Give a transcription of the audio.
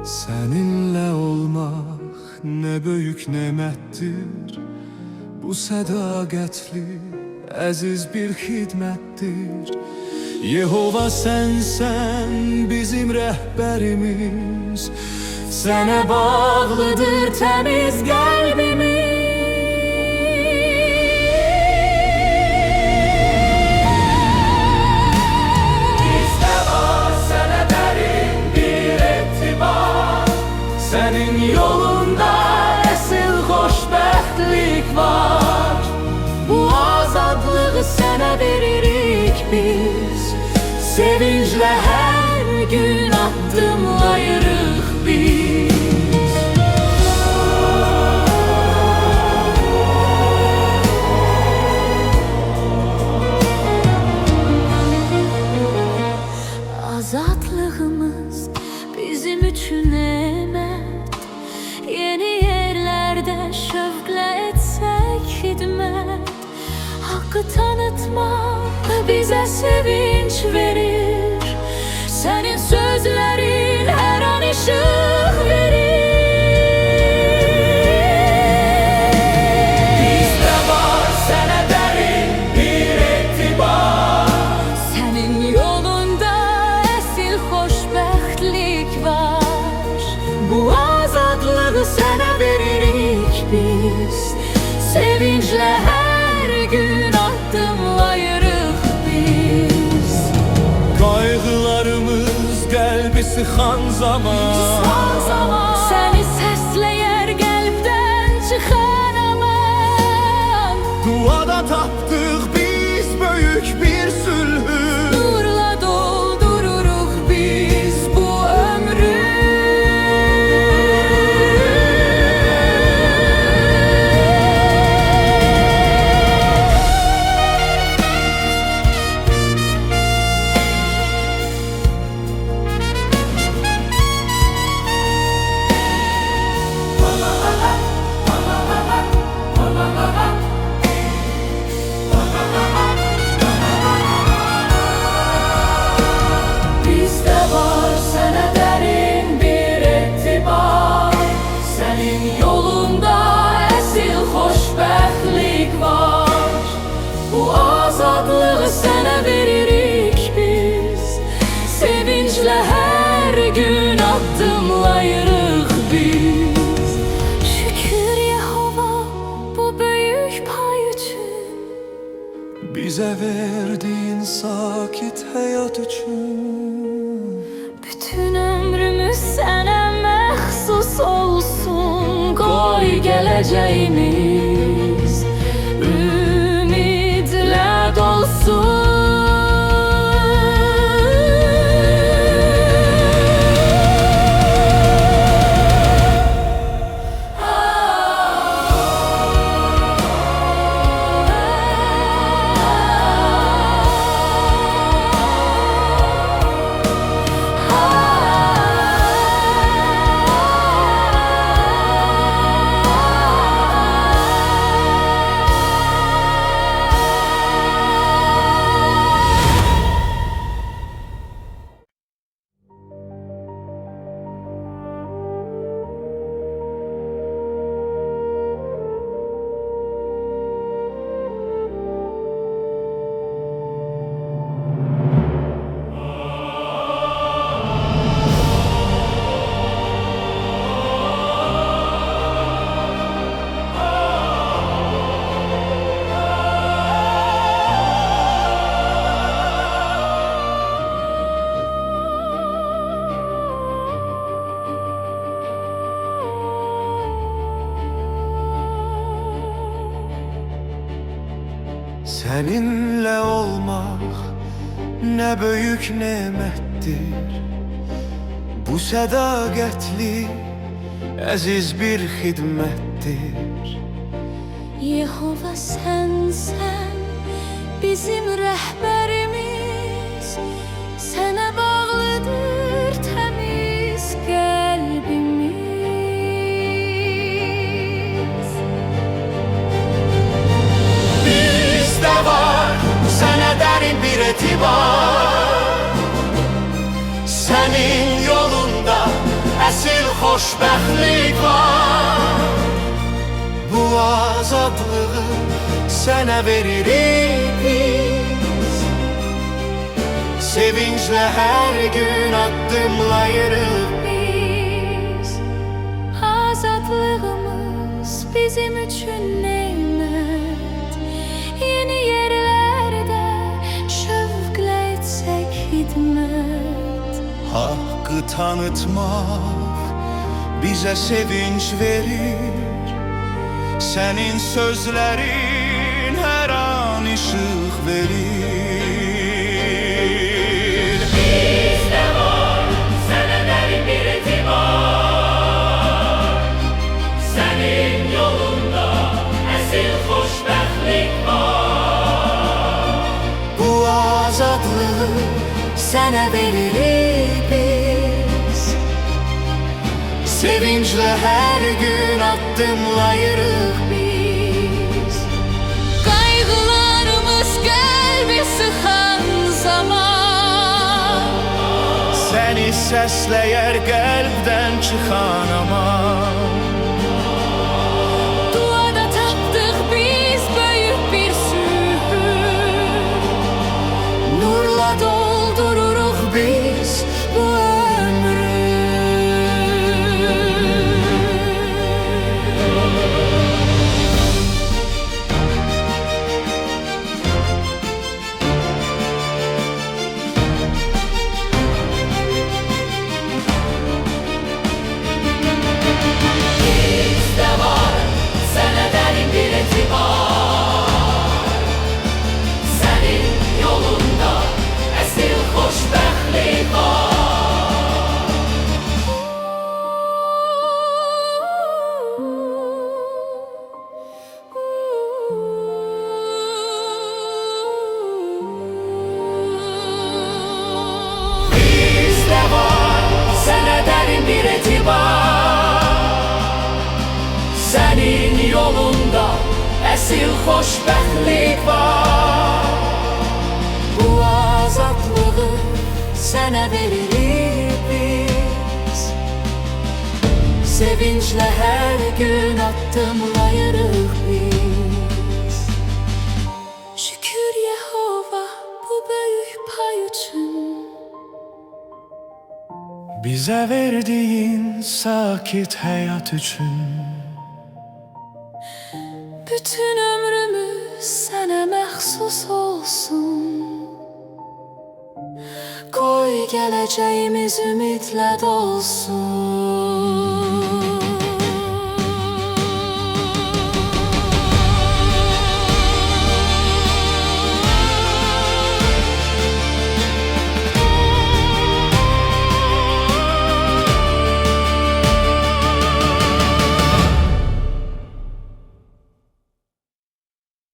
Seninle olmak ne büyük nimettir. Bu sədaqətli, əziz bir xidməttir. Yehova sənsən bizim rəhbərimiz, sənə bağlıdır təmiz qəlbimiz. Bizdə var sənə dərin bir etibar, sənin yolunda əsl xoşbəxtlik var. Bu azadlığı sənə veririk biz, sevinclə hər gün addımlayırıq biz. Azadlığımız bizim üçün nemət, yeni yerlərdə şövqlə etsək xidmət. Haqqı tanıtmaq bizə sevinç verir, sənin sözlərin hər an işıq verir. Bizdə var sənə dərin bir etibar, sənin yolunda əsl xoşbəxtlik var. Bu azadlığı sənə veririk biz, sevinclə hər gün addımlayırıq biz. Qayğılarımız qəlbi sıxan zaman, səni səsləyər qəlbdən çıxan aman. duada tapdıq biz böyük bir sülhü. Nurla doldururuq biz bu ömrü. Bizdə var sənə dərin bir etibar, sənin yolunda əsl xoşbəxtlik var. Bu azadlığı sənə veririk biz, sevinclə hər gün addımlayırıq biz. Şükür Yehova bu böyük pay üçün, Bizə verdiyin sakit həyat üçün. bütün ömrümüz sənə məxsus olsun. Qoy gələcəyimiz ümidlə dolsun. Seninle olmak ne büyük nimettir. Bu sədaqətli, əziz bir xidməttir. Yehova sensen bizim rehberimiz, derin bir etibar. Senin yolunda əsil xoşbəxtlik var. Bu azadlığı sənə veririk biz. Sevinclə hər gün addımlayırıq Biz azadlığımız bizim üçün neymət. Yeni yerlerde şövqlə etsək xidmət. Hakkı tanıtmak bize sevinç verir. Senin sözlerin her an ışık verir. Bizde var sana derin bir etibar. Senin yolunda esil xoşbəxtlik var. Bu azadlığı Sənə veririk biz. sevinçle her gün addımlayırıq Biz kaygılarımız kalbi sıkan zaman. Seni səsləyər qəlbdən çıxan aman. Duada tapdık biz büyük bir sürür. Nurla doldururuz biz bu ömrü. Bizde var sana derin bir etibar. Senin yolunda esil xoşbəxtlik var. Bizde var sana derin bir etibar. Senin yolunda esil xoşbəxtlik var. Bu azadlığı sana veririk biz. Sevinçle her gün addımlayırıq biz. Şükür Yehova bu büyük pay için. Bize verdiğin sakit hayat için. Bütün ömrümüz sana məxsus olsun. Koy geleceğimiz ümitle dolsun.